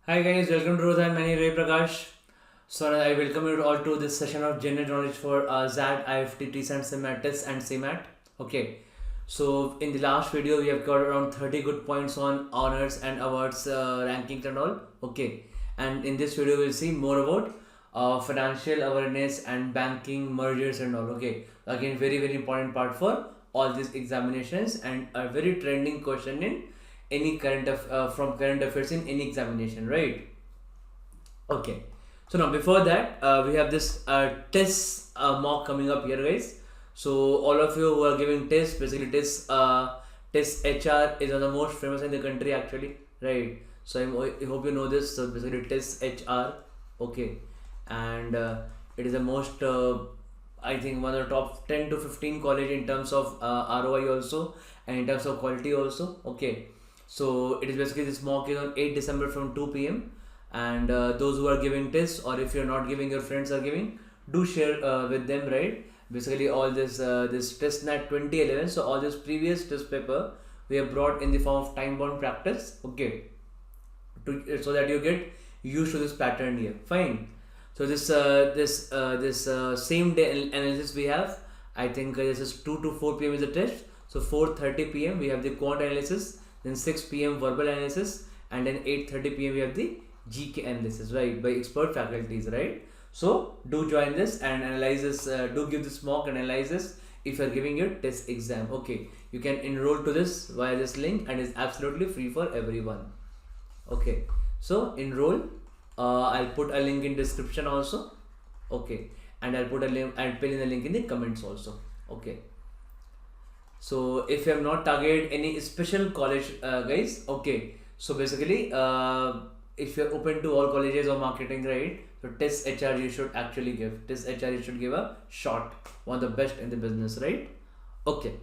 Hi guys, welcome to Rodha and my name is Prakash. So I welcome you all to this session of general knowledge for XAT, IIFT, TISS and CMAT, TISS and CMAT. Okay, so in the last video we have got around 30 good points on honors and awards rankings and all. Okay, and in this video we'll see more about financial awareness and banking mergers and all. Okay, again very important part for all these examinations and a very trending question in any from current affairs in any examination, right? Okay, so now before that we have this TISS mock coming up here, guys. So all of you who are giving TISS, basically TISS HR is one of the most famous in the country actually, right? So I hope you know this. So basically TISS HR, okay, and it is the most I think one of the top 10 to 15 college in terms of ROI also, and in terms of quality also. Okay, so it is basically this mock is on 8 December from 2 p.m. and those who are giving TISS, or if you're not giving, your friends are giving, do share with them, right? Basically all this TISSNET 2011, so all this previous TISS paper we have brought in the form of time bound practice, okay, so that you get used to this pattern here. Fine. So this same day analysis we have. I think this is 2 to 4 p.m. is the test. So 4:30 p.m. we have the quant analysis. Then 6 p.m. verbal analysis, and then 8:30 p.m. we have the GK analysis, right, by expert faculties, right? So do join this and analyze this. Do give this mock analysis if you are giving your test exam. Okay, you can enroll to this via this link, and it's absolutely free for everyone. Okay, so enroll. I'll put a link in description also. Okay, and I'll put a link. I'll pin in the link in the comments also. Okay. So if you have not targeted any special college, guys, okay, so basically if you're open to all colleges of marketing, right, so TISS HR you should actually give. TISS HR you should give a shot, one of the best in the business, right? Okay,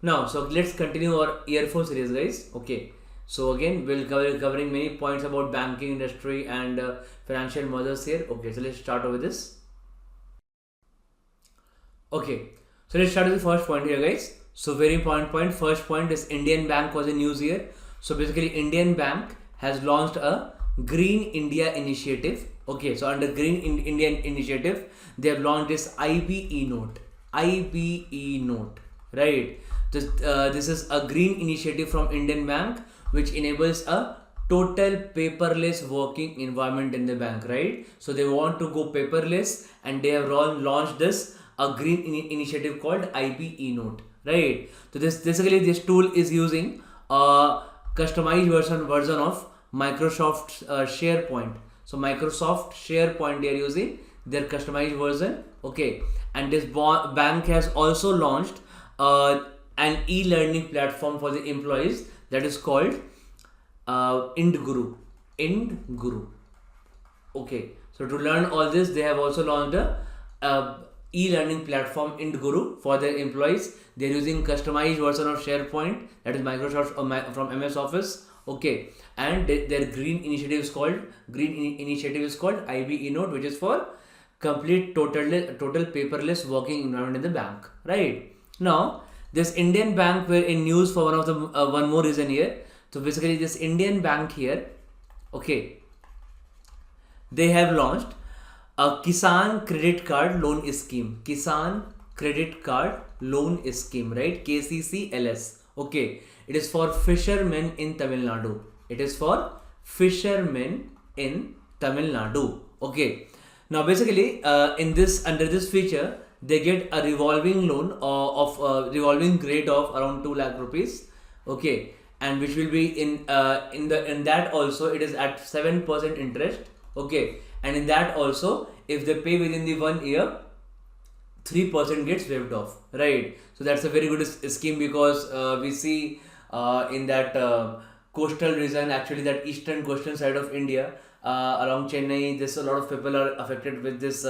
now so let's continue our year 4 series, guys. Okay, so again we'll covering many points about banking industry and financial mergers here. Okay, so let's start with this. Okay, so let's start with the first point here, guys. So very important point. First point is Indian Bank was in news here. So basically Indian Bank has launched a Green India initiative. Okay, so under Green Indian initiative, they have launched this IBE note. IBE note, right? This is a green initiative from Indian Bank which enables a total paperless working environment in the bank, right? So they want to go paperless, and they have launched this a green initiative called IBE note, right? So this basically this tool is using a customized version of Microsoft SharePoint. So Microsoft SharePoint they are using their customized version, okay. And this bank has also launched an e-learning platform for the employees that is called IndGuru. IndGuru. Okay, so to learn all this, they have also launched a e-learning platform IndGuru for their employees. They're using customized version of SharePoint, that is Microsoft from MS Office. Okay, and their green initiative is called IBE Note, which is for complete total paperless working environment in the bank. Right now, this Indian Bank were in news for one more reason here. So basically, this Indian Bank here, okay, they have launched a Kisan Credit Card Loan Scheme. Kisan Credit Card Loan Scheme, right? KCCLS. Okay, it is for fishermen in Tamil Nadu. It is for fishermen in Tamil Nadu. Okay. Now basically, under this feature, they get a revolving loan of revolving rate of around 2 lakh rupees. Okay, and which will be in that also it is at 7% interest. Okay, and in that also if they pay within the 1 year, 3% gets waived off, right? So that's a very good scheme, because we see in that coastal region, actually that eastern coastal side of India, along Chennai, there's a lot of people are affected with this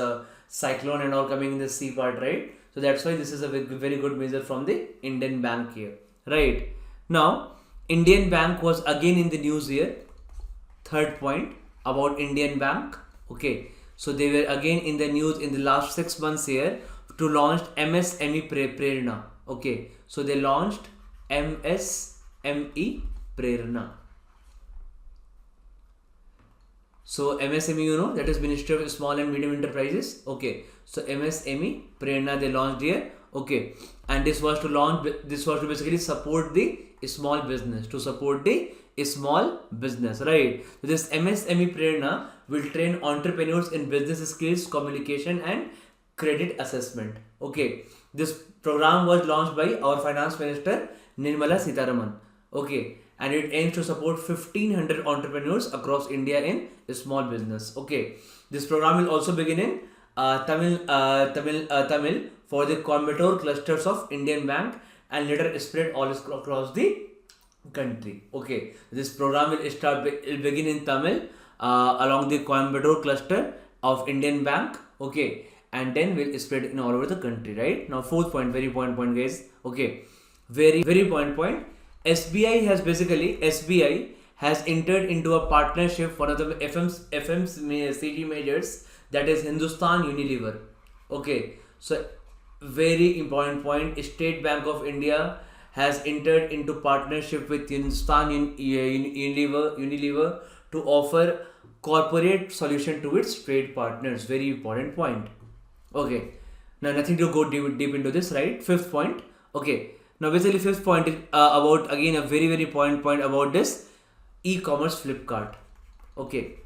cyclone and all coming in the sea part, right? So that's why this is a very good measure from the Indian Bank here, right? Now Indian Bank was again in the news here. Third point about Indian Bank. Okay, so they were again in the news in the last 6 months here to launch MSME Prerna. Okay, so they launched MSME Prerna. So MSME, you know, that is Ministry of Small and Medium Enterprises. Okay, so MSME Prerna they launched here. Okay, and this was to basically support the small business, right? So this MSME Prerna will train entrepreneurs in business skills, communication, and credit assessment. Okay, this program was launched by our Finance Minister Nirmala Sitharaman. Okay, and it aims to support 1500 entrepreneurs across India in small business. Okay, this program will also begin in Tamil for the Coimbatore clusters of Indian Bank and later spread all across the country. Okay, this program will begin in Tamil along the Coimbatore cluster of Indian Bank. Okay, and then will spread in all over the country. Right now, fourth point, very point, guys. Okay, very point. SBI has entered into a partnership one of the FMCG majors, that is Hindustan Unilever. Okay, so very important point. State Bank of India has entered into partnership with Hindustan Unilever to offer corporate solution to its trade partners. Very important point. Okay, now nothing to go deep into this, right? Fifth point. Okay, now basically fifth point is about again a very point about this e-commerce Flipkart. Okay,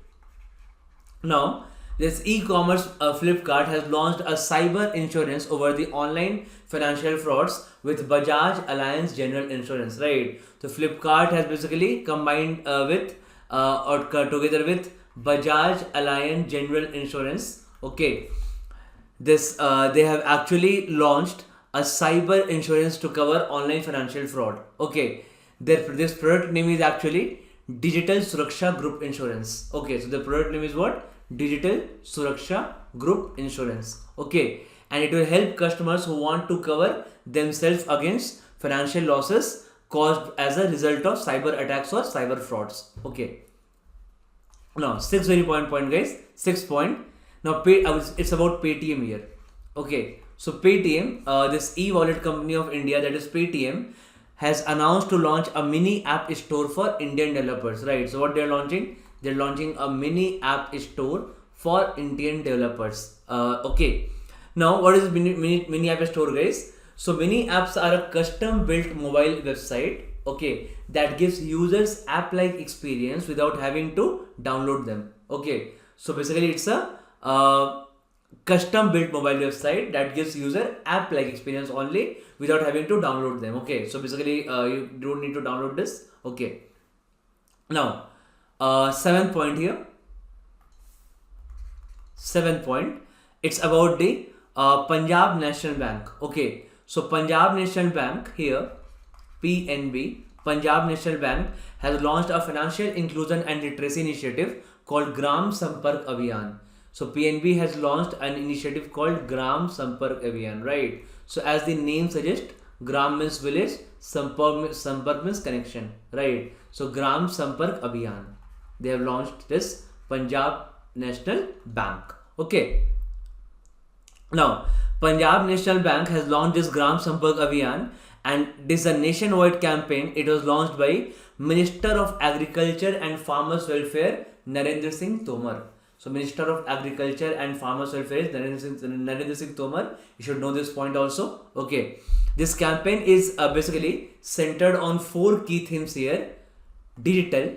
now this e-commerce Flipkart has launched a cyber insurance over the online financial frauds with Bajaj Allianz General Insurance, right? So Flipkart has basically combined together with Bajaj Allianz General Insurance. Okay, this they have actually launched a cyber insurance to cover online financial fraud. Okay, this product name is actually Digital Suraksha Group Insurance. Okay, so the product name is what? Digital Suraksha Group Insurance. Okay, and it will help customers who want to cover themselves against financial losses caused as a result of cyber attacks or cyber frauds. Okay, now sixth very point, guys. Sixth point. Now it's about Paytm here. Okay, so Paytm, this e-wallet company of India, that is Paytm, has announced to launch a mini app store for Indian developers, right? So what they're launching? They're launching a mini app store for Indian developers. Okay, now what is mini app store, guys? So mini apps are a custom built mobile website, okay, that gives users app like experience without having to download them. Okay, so basically it's a custom built mobile website that gives user app like experience only without having to download them. Okay, so basically you don't need to download this. Okay, now seventh point here. Seventh point, it's about the Punjab National Bank. Okay, so Punjab National Bank here, PNB, Punjab National Bank has launched a financial inclusion and literacy initiative called Gram Sampark Abhiyan. So PNB has launched an initiative called Gram Sampark Abhiyan, right? So as the name suggests, Gram means village, Sampark means connection, right? So Gram Sampark Abhiyan. They have launched this Punjab National Bank. Okay. Now, Punjab National Bank has launched this Gram Sampark Abhiyan, and this is a nationwide campaign. It was launched by Minister of Agriculture and Farmers Welfare Narendra Singh Tomar. So Minister of Agriculture and Farmers Welfare is Narendra Singh Tomar. You should know this point also. Okay, this campaign is basically centered on 4 key themes here. Digital.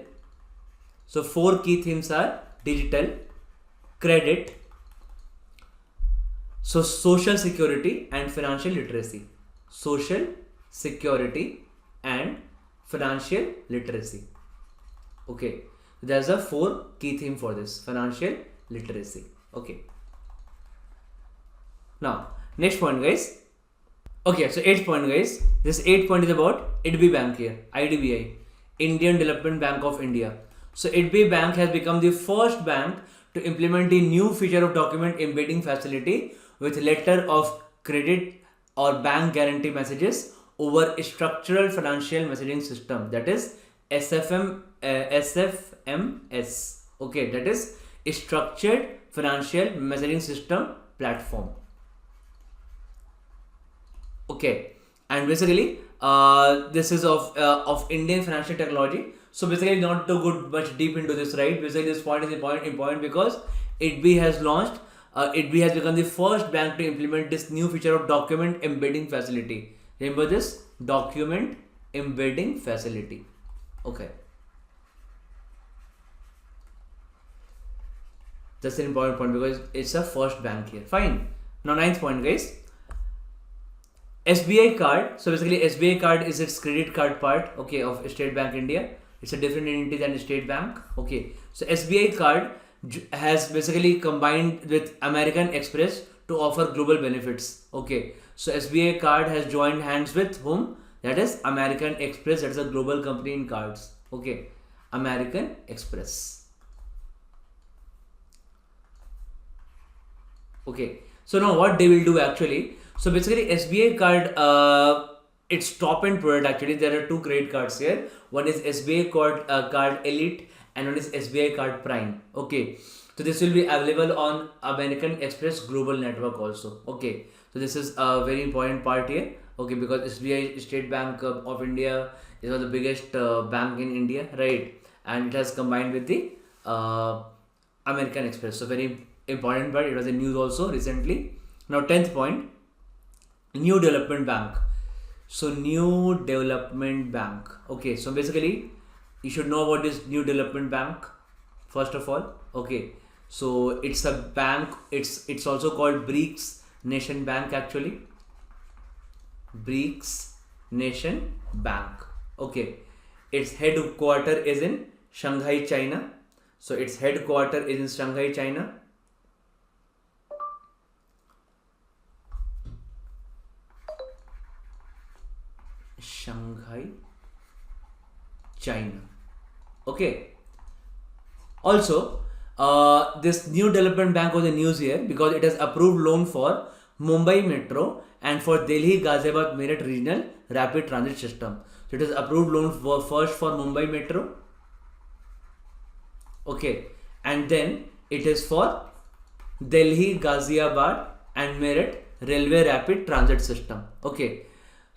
So 4 key themes are digital, credit, so social security and financial literacy. Social security and financial literacy. Okay, there's a 4 key theme for this, financial literacy. Okay, now next point, guys. Okay, so 8th point, guys. This 8th point is about IDBI Bank here, IDBI, Indian Development Bank of India. So IDBI Bank has become the first bank to implement the new feature of document embedding facility with letter of credit or bank guarantee messages over a structural financial messaging system, that is SFMS. Okay, that is a structured financial messaging system platform. Okay, and basically this is of Indian financial technology. So basically not to go much deep into this, right? Basically this point is important because ITB has launched, ITB has become the first bank to implement this new feature of document embedding facility. Remember this? Document embedding facility. Okay. That's an important point because it's a first bank here. Fine. Now 9th point, guys. SBI Card. So basically SBI Card is its credit card part, okay, of State Bank India. It's a different entity than State Bank. Okay. So SBI Card has basically combined with American Express to offer global benefits. Okay. So SBI Card has joined hands with whom? That is American Express. That is a global company in cards. Okay. American Express. Okay, so now what they will do actually, so basically SBI card, it's top end product actually. There are two credit cards here. One is SBI card Elite and one is SBI card Prime. Okay, so this will be available on American Express global network also. Okay, so this is a very important part here. Okay, because SBI State Bank of India is one of the biggest bank in India, right? And it has combined with the American Express. So very important part. It was in news also recently. Now 10th point, new development bank. So new development bank. Okay, so basically you should know about this new development bank first of all. Okay, so it's a bank. It's also called BRICS Nation Bank actually. BRICS Nation Bank. Okay, its headquarter is in Shanghai, China. So its headquarter is in Shanghai, China. Shanghai, China. Okay. Also, this new development bank was in news here because it has approved loan for Mumbai Metro and for Delhi Ghaziabad Meerut Regional Rapid Transit System. So it has approved loan for first for Mumbai Metro. Okay, and then it is for Delhi Ghaziabad and Meerut Railway Rapid Transit System. Okay.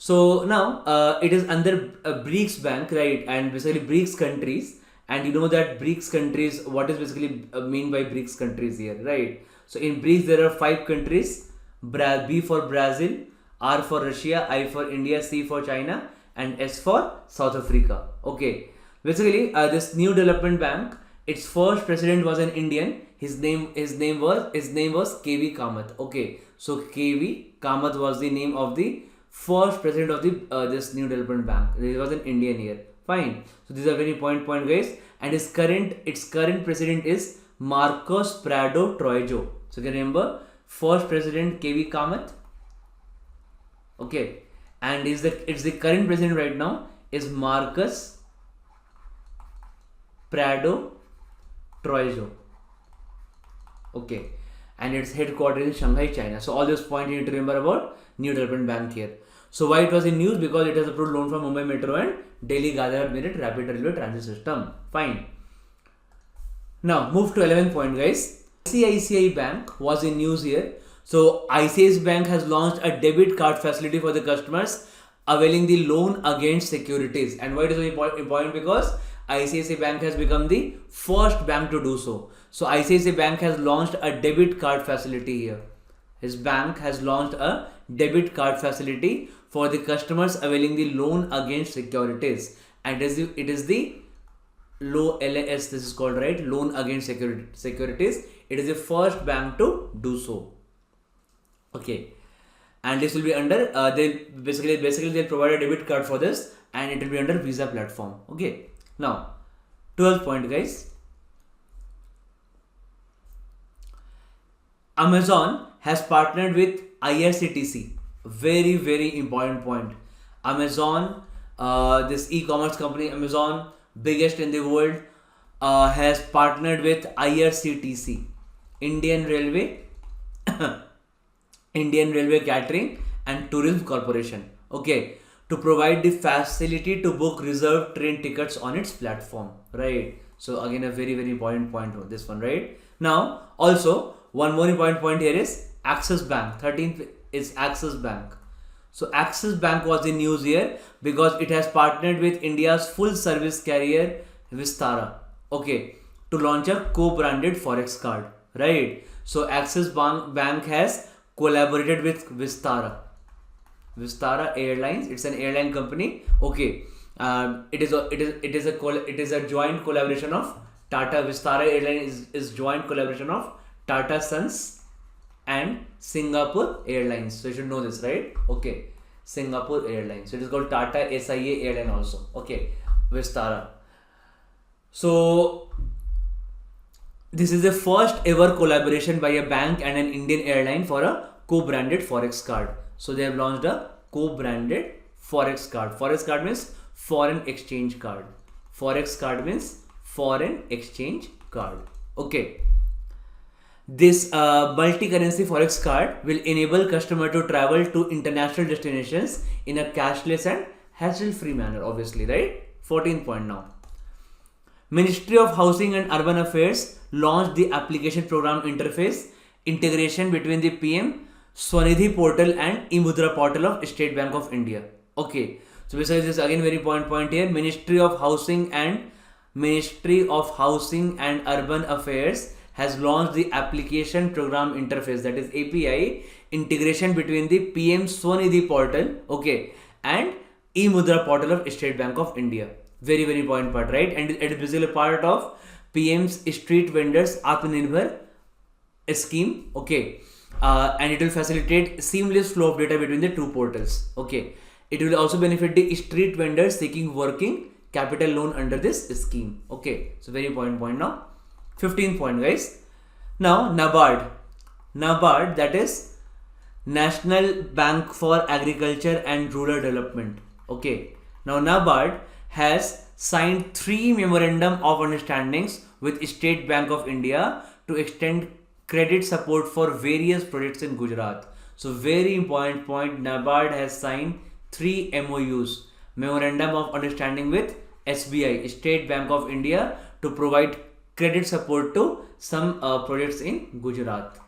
So now it is under BRICS Bank, right? And basically BRICS countries, and you know that BRICS countries, what is basically mean by BRICS countries here, right? So in BRICS there are 5 countries: B for Brazil, R for Russia, I for India, C for China, and S for South Africa. Okay, basically this new development bank, its first president was an Indian. His name was KV Kamath. Okay, so KV Kamath was the name of the first president of the this new development bank. He was an Indian here. Fine. So these are very point guys. And its current president is Marcos Prado Troijo. So you can remember first president KV Kamath. Okay, and it's the current president right now is Marcos Prado Troijo. Okay, and its headquarters in Shanghai, China. So all those points you need to remember about new development bank here. So why it was in news? Because it has approved loan from Mumbai Metro and Delhi Ghaziabad Meerut Rapid Railway Transit System. Fine. Now move to 11th point, guys. ICICI Bank was in news here. So ICICI Bank has launched a debit card facility for the customers availing the loan against securities. And why it is important? Because ICICI Bank has become the first bank to do so. So ICICI Bank has launched a debit card facility here. His bank has launched a debit card facility for the customers availing the loan against securities, and it is the LAS, this is called, right, loan against securities. It is the first bank to do so. Okay, and this will be under they basically they'll provide a debit card for this, and it will be under Visa platform. Okay, now 12th point, guys. Amazon has partnered with Irctc. Very important point. Amazon, this e-commerce company Amazon, biggest in the world, has partnered with Irctc, Indian Railway Catering and Tourism Corporation. Okay, to provide the facility to book reserved train tickets on its platform, right? So again, a very important point on this one, right? Now also one more important point here is Axis Bank. 13th is Axis Bank. So Axis Bank was in news here because it has partnered with India's full service carrier Vistara, okay, to launch a co-branded forex card, right? So Axis Bank has collaborated with Vistara Airlines. It's an airline company. Okay, it is a joint collaboration of Tata. Vistara Airlines is joint collaboration of Tata Sons and Singapore Airlines. So you should know this, right? Okay, Singapore Airlines. So it is called Tata SIA Airline also. Okay, Vistara. So this is the first ever collaboration by a bank and an Indian airline for a co-branded forex card. So they have launched a co-branded forex card. Forex card means foreign exchange card. Forex card means foreign exchange card. Okay. This multi-currency forex card will enable customer to travel to international destinations in a cashless and hassle-free manner, obviously, right? 14th point now. Ministry of Housing and Urban Affairs launched the application program interface integration between the PM Swarathi portal and Imudra portal of State Bank of India. Okay, so besides this, again very point here. Ministry of Housing and Urban Affairs has launched the application program interface, that is API integration between the PM Swanithi portal, okay, and Imudra portal of State Bank of India. Very important part, right? And it is basically part of PM's Street Vendors Atmanirbhar scheme, okay, and it will facilitate seamless flow of data between the two portals. Okay, it will also benefit the street vendors seeking working capital loan under this scheme. Okay, so very important point now. 15th point, guys. Now NABARD, that is National Bank for Agriculture and Rural Development. Okay, now NABARD has signed 3 memorandum of understandings with State Bank of India to extend credit support for various projects in Gujarat. So very important point, NABARD has signed 3 MOUs, memorandum of understanding with SBI, State Bank of India, to provide credit support to some projects in Gujarat.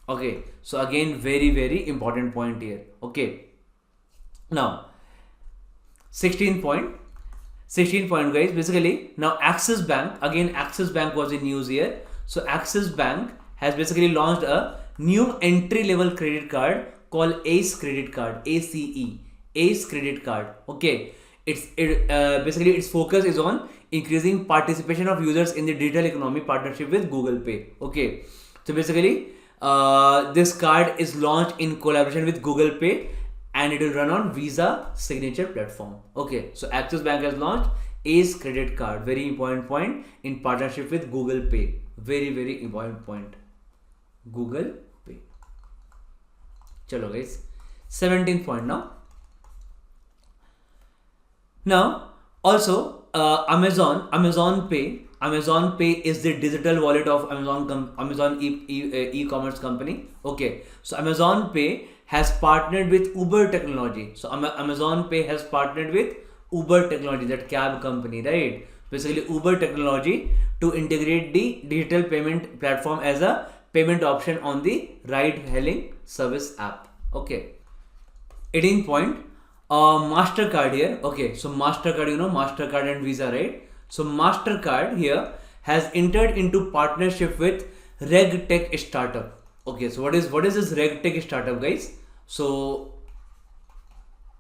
Okay, so again very important point here. Okay, now 16th point guys, basically now Axis Bank was in news here. So Axis Bank has basically launched a new entry level credit card called ACE credit card, ACE credit card. Okay, basically its focus is on increasing participation of users in the digital economy partnership with Google Pay. Okay, so basically this card is launched in collaboration with Google Pay and it will run on Visa signature platform. Okay, so Axis Bank has launched ACE credit card, very important point, in partnership with Google Pay. Very important point, Google Pay. Chalo guys, 17th point now. Now also Amazon Pay is the digital wallet of Amazon e-commerce company. Okay, so Amazon Pay has partnered with Uber Technology. So Amazon Pay has partnered with Uber Technology, that cab company, right? Basically Uber Technology to integrate the digital payment platform as a payment option on the ride-hailing service app. Okay, 18th point, MasterCard here. Okay, so MasterCard, you know, MasterCard and Visa, right? So MasterCard here has entered into partnership with RegTech startup. Okay, so what is this RegTech startup, guys? So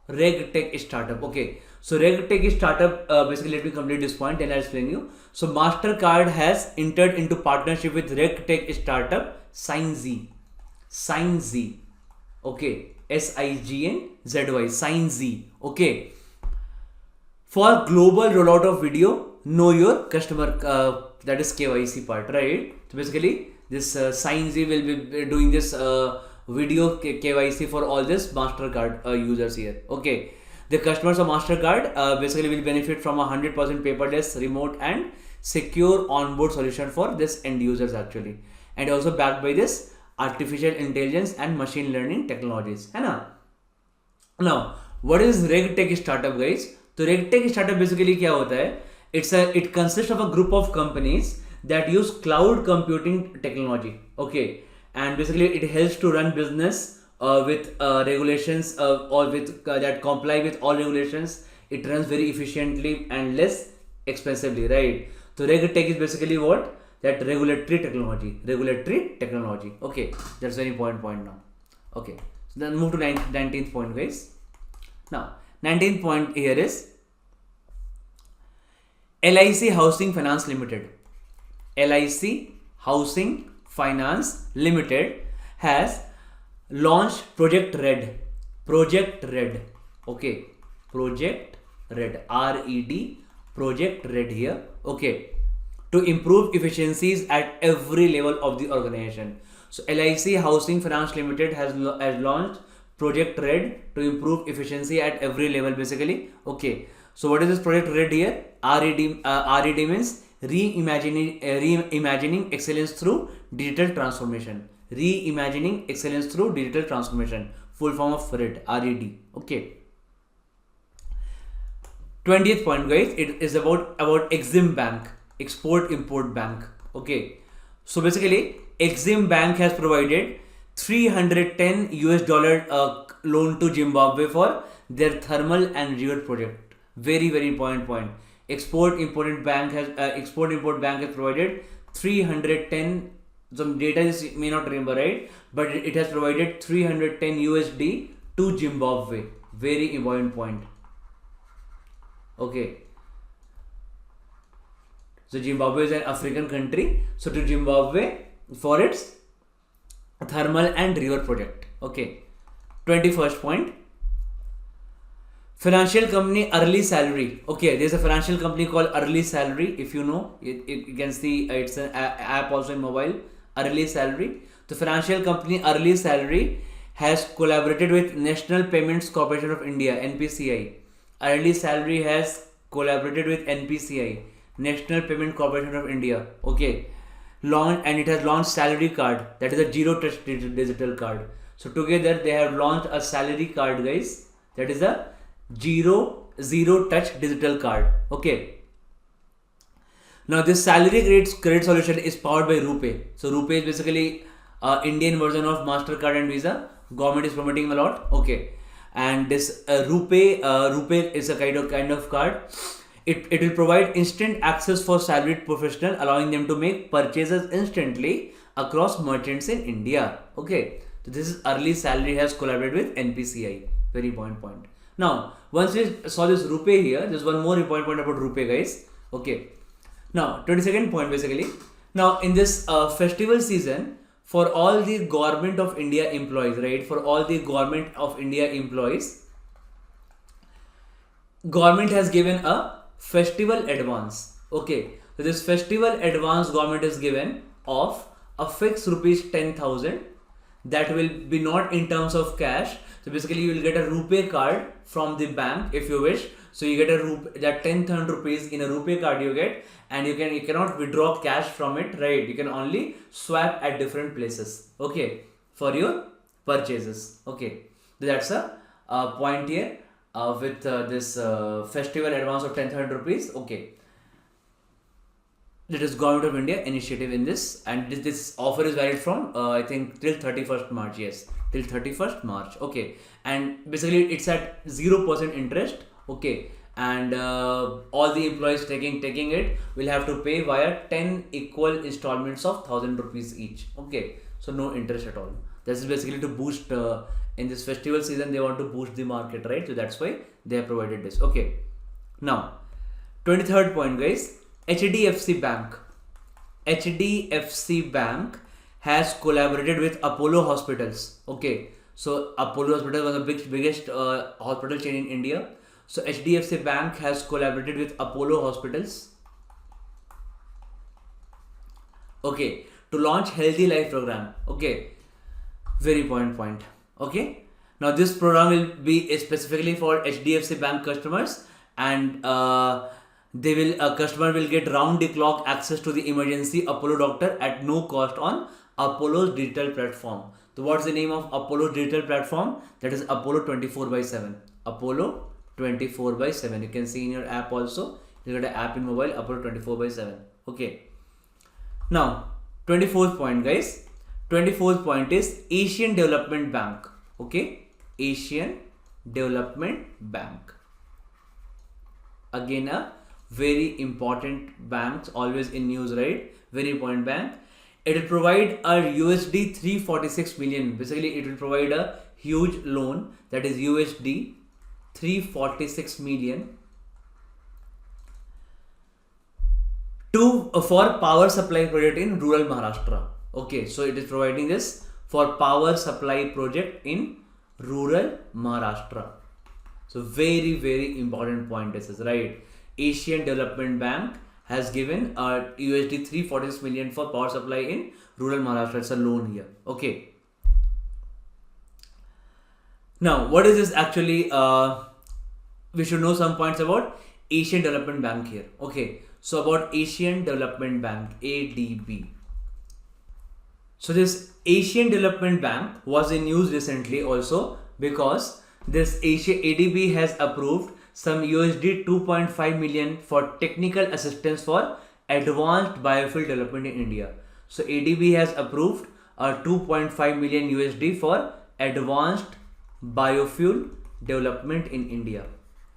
RegTech startup. Okay, so RegTech startup, basically let me complete this point and I'll explain you. So MasterCard has entered into partnership with RegTech startup SignZ. Okay, SIGNZY, SignZ. Okay, for global rollout of video, know your customer, that is KYC part, right? So basically this SignZ will be doing this video KYC for all this MasterCard users here. Okay, the customers of MasterCard basically will benefit from 100% paperless, remote and secure onboard solution for this end users actually, and also backed by this artificial intelligence and machine learning technologies. है ना? Now, what is RegTech startup, guys? So RegTech startup basically क्या होता है? It consists of a group of companies that use cloud computing technology. Okay, and basically it helps to run business with regulations or with that comply with all regulations. It runs very efficiently and less expensively, right? So RegTech is basically what? That regulatory technology. Okay, that's very important point now. Okay, so then move to 19th point, guys. Now 19th point here is LIC Housing Finance Limited. LIC Housing Finance Limited has launched Project Red. Okay, Project Red. RED. Project Red here. Okay, to improve efficiencies at every level of the organization. So LIC Housing Finance Limited has launched Project Red to improve efficiency at every level, basically. Okay, so what is this Project Red here? RED means reimagining excellence through digital transformation. Reimagining excellence through digital transformation. Full form of RED. Okay. 20th point, guys. It is about Exim Bank, Export Import Bank. Okay. So basically, Exim Bank has provided $310 loan to Zimbabwe for their thermal and river project. Very important point. Export Import Bank has provided 310. Some data is may not remember, right, but it has provided $310 to Zimbabwe. Very important point. Okay. So Zimbabwe is an African country. So to Zimbabwe for its thermal and river project. Okay. 21st point. Financial company Early Salary. Okay, there's a financial company called Early Salary. If you know, you can see it's an app also in mobile. Early Salary. The financial company Early Salary has collaborated with National Payments Corporation of India, NPCI. Early Salary has collaborated with NPCI, National Payment Corporation of India. Okay, and it has launched Salary Card. That is a zero-touch digital card. So together they have launched a Salary Card, guys. That is a zero-touch digital card. Okay. Now this salary credit solution is powered by RuPay. So RuPay is basically Indian version of MasterCard and Visa. Government is promoting a lot. Okay. And this RuPay is a kind of card. It will provide instant access for salaried professionals, allowing them to make purchases instantly across merchants in India. Okay, so this is Early Salary has collaborated with NPCI. Very important point. Now, once we saw this RuPay here, there's one more important point about RuPay, guys. Okay. Now, 22nd point basically. Now, in this festival season, for all the government of India employees, right? For all the government of India employees, government has given a festival advance. Okay, so this festival advance government is given of a fixed rupees 10,000. That will be not in terms of cash. So basically, you will get a RuPay card from the bank if you wish. So you get that 10,000 rupees in a RuPay card you get, and you cannot withdraw cash from it, right? You can only swap at different places. Okay, for your purchases. Okay, so that's a point here with this festival advance of 10,000 rupees. Okay. That is Government of India initiative in this, and this offer is valid from I think till 31st March. Yes, till 31st March. Okay, and basically it's at 0% interest. Okay, and all the employees taking it will have to pay via 10 equal installments of 1,000 rupees each. Okay, so no interest at all. This is basically to boost in this festival season. They want to boost the market, right? So that's why they have provided this. Okay, now 23rd point, guys. Hdfc Bank. Hdfc Bank has collaborated with Apollo Hospitals. Okay, so Apollo Hospital was the biggest hospital chain in India. So Hdfc Bank has collaborated with Apollo Hospitals. Okay, to launch Healthy Life program. Okay, very important point. Okay, now this program will be specifically for Hdfc Bank customers, and customer will get round the clock access to the emergency Apollo doctor at no cost on Apollo's digital platform. So what's the name of Apollo's digital platform? That is Apollo 24/7. Apollo 24/7. You can see in your app also. You got an app in mobile, Apollo 24/7. Okay. Now 24th point, guys. 24th point is Asian Development Bank. Okay, Asian Development Bank. Again a very important banks, always in news, right? Very important bank. It will provide a USD 346 million. Basically, it will provide a huge loan, that is USD 346 million for power supply project in rural Maharashtra. Okay, so it is providing this for power supply project in rural Maharashtra. So very important point this is, right? Asian Development Bank has given a USD 346 million for power supply in rural Maharashtra. It's a loan here. Okay. Now, what is this actually? We should know some points about Asian Development Bank here. Okay. So about Asian Development Bank, ADB. So this Asian Development Bank was in news recently also, because this ADB has approved some USD 2.5 million for technical assistance for advanced biofuel development in India. So ADB has approved a 2.5 million USD for advanced biofuel development in India.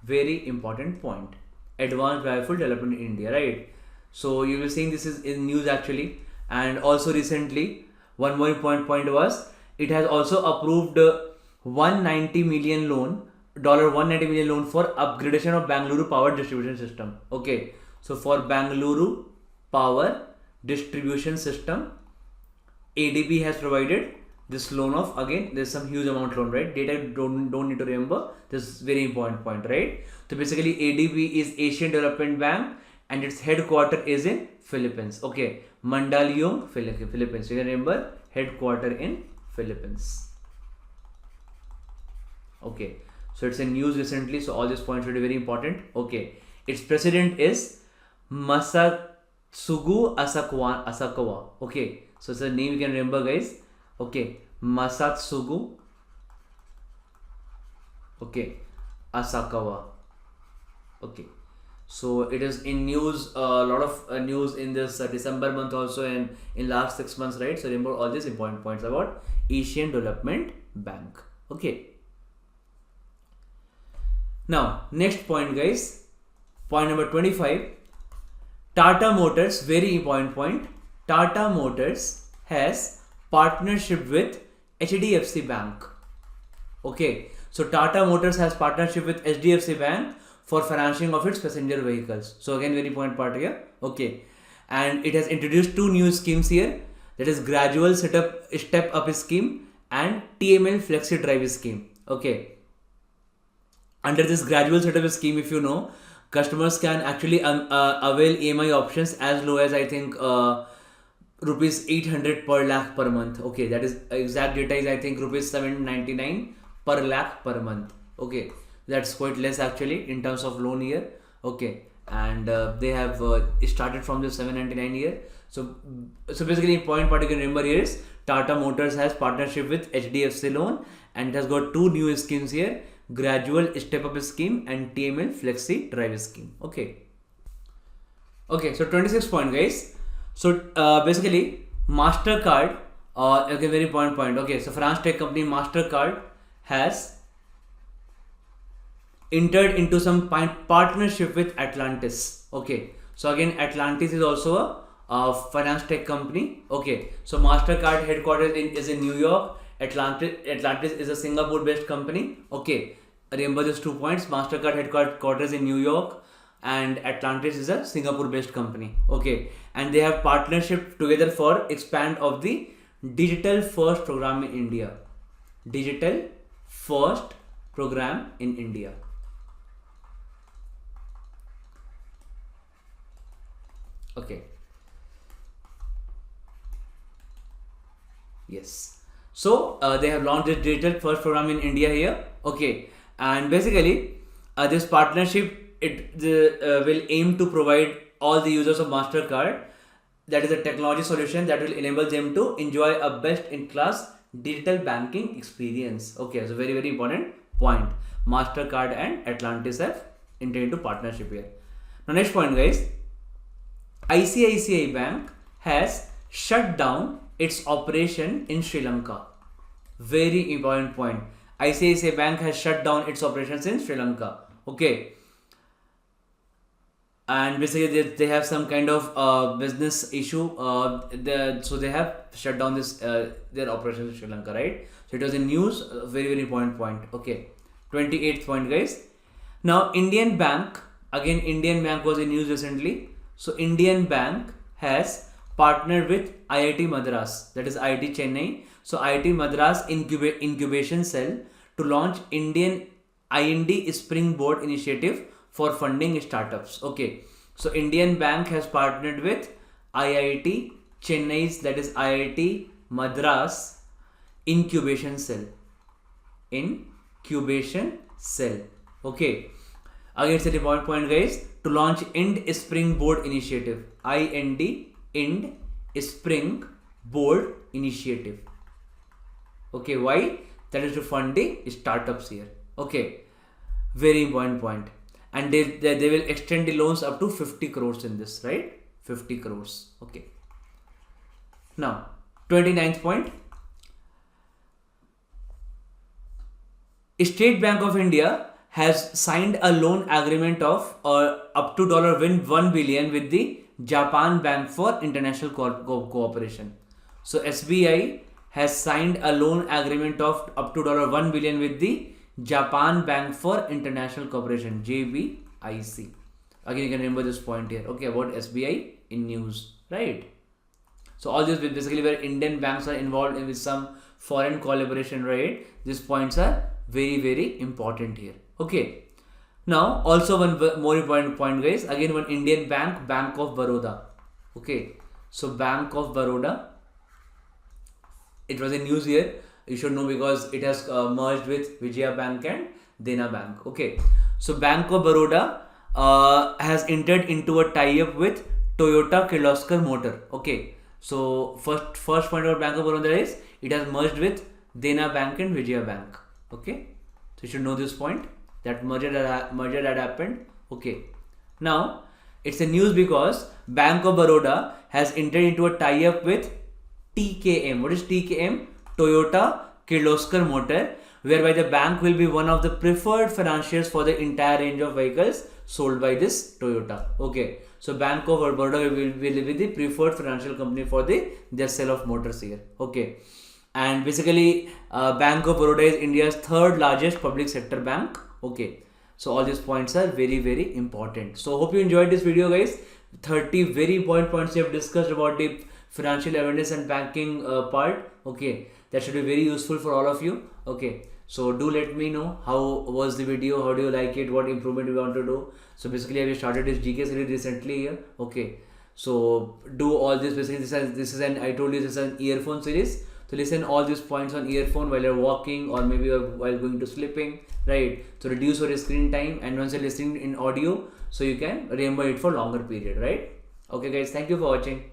Very important point. Advanced biofuel development in India, right? So you will see this is in news actually. And also recently, one more point was, it has also approved $190 million loan for upgradation of Bangalore power distribution system. Okay, so for Bangalore power distribution system, ADB has provided this loan of, again, there's some huge amount loan, right? Data don't need to remember. This is very important point, right? So basically ADB is Asian Development Bank and its headquarter is in Philippines. Okay, Mandaluyong, Philippines. You can remember, headquarter in Philippines. Okay, so it's in news recently, so all these points will be very important. Okay, its president is Masatsugu Asakawa. Okay, so it's a name you can remember, guys. Okay, Masatsugu. Okay, Asakawa. Okay, so it is in news, a lot of news in this December month also, and in last 6 months, right? So remember all these important points about Asian Development Bank. Okay. Now, next point, guys. Point number 25. Tata Motors, very important point. Tata Motors has partnership with Hdfc Bank. Okay, so Tata Motors has partnership with Hdfc Bank for financing of its passenger vehicles. So again, very important part here. Okay, and it has introduced two new schemes here. That is gradual step up scheme and TML flexi drive scheme. Okay. Under this gradual setup scheme, if you know, customers can actually avail EMI options as low as, I think, rupees 800 per lakh per month. Okay, that is exact data is, I think, rupees 799 per lakh per month. Okay, that's quite less actually in terms of loan here. Okay, and they have started from the 799 here. So basically, point part you can remember here is Tata Motors has partnership with HDFC Loan and it has got two new schemes here. Gradual step up scheme and TML flexi drive scheme. Okay, so 26 point, guys. So basically MasterCard, okay, very important point. Okay, so France tech company MasterCard has entered into some partnership with Atlantis. Okay, so again, Atlantis is also a finance tech company. Okay, so MasterCard headquarters is in New York. Atlantis is a Singapore based company. Okay, remember these 2 points. MasterCard headquarters in New York and Atlantis is a Singapore based company. Okay, and they have partnership together for expand of the digital first program in India. Digital first program in India. Okay, yes. So they have launched the digital first program in India here. Okay, and basically this partnership will aim to provide all the users of MasterCard, that is a technology solution that will enable them to enjoy a best-in-class digital banking experience. Okay, so very important point. MasterCard and Atlantis have entered into partnership here. Now next point, guys. ICICI Bank has shut down its operation in Sri Lanka. Very important point. ICICI Bank has shut down its operations in Sri Lanka. Okay. and basically they have some kind of business issue. So they have shut down this their operations in Sri Lanka, right? So it was in news, very very important point. Okay, 28th point, guys. Now Indian Bank, again Indian Bank was in news recently. So Indian Bank has partnered with IIT Madras, that is IIT Chennai. So IIT Madras incubation cell to launch Indian IND Springboard initiative for funding startups. Okay, so Indian Bank has partnered with IIT Chennai's, that is IIT Madras incubation cell. Okay, again it's a important point, guys, to launch IND Springboard initiative. IND Springboard initiative. Okay, why? That is to fund the startups here. Okay, very important point. And they will extend the loans up to 50 crores in this, right? 50 crores. Okay. Now, 29th point. State Bank of India has signed a loan agreement of up to $1 billion with the Japan Bank for International Cooperation. So SBI has signed a loan agreement of up to $1 billion with the Japan Bank for International Cooperation, JBIC. Again, you can remember this point here. Okay, about SBI in news, right? So all this basically where Indian banks are involved in with some foreign collaboration, right? These points are very very important here. Okay. Now also one more important point, guys. Again, one Indian bank, Bank of Baroda. Okay. So Bank of Baroda, it was in news here. You should know because it has merged with Vijaya Bank and Dena Bank. Okay, so Bank of Baroda has entered into a tie-up with Toyota Kirloskar Motor. Okay, so first point about Bank of Baroda is it has merged with Dena Bank and Vijaya Bank. Okay, so you should know this point, that merger that happened. Okay, now it's a news because Bank of Baroda has entered into a tie-up with TKM. What is TKM? Toyota Kirloskar Motor, whereby the bank will be one of the preferred financiers for the entire range of vehicles sold by this Toyota. Okay, so Bank of Baroda will be the preferred financial company for their sale of motors here. Okay, and basically Bank of Baroda is India's third largest public sector bank. Okay, so all these points are very very important. So hope you enjoyed this video, guys. 30 very important points we have discussed about the financial awareness and banking part. Okay, that should be very useful for all of you. Okay, so do let me know how was the video, how do you like it, what improvement you want to do. So basically I started this GK series recently here. Okay, so do all this. Basically this is an, I told you this is an earphone series, so listen all these points on earphone while you're walking or maybe while going to sleeping, right? So reduce your screen time, and once you're listening in audio, so you can remember it for longer period, right? Okay guys, thank you for watching.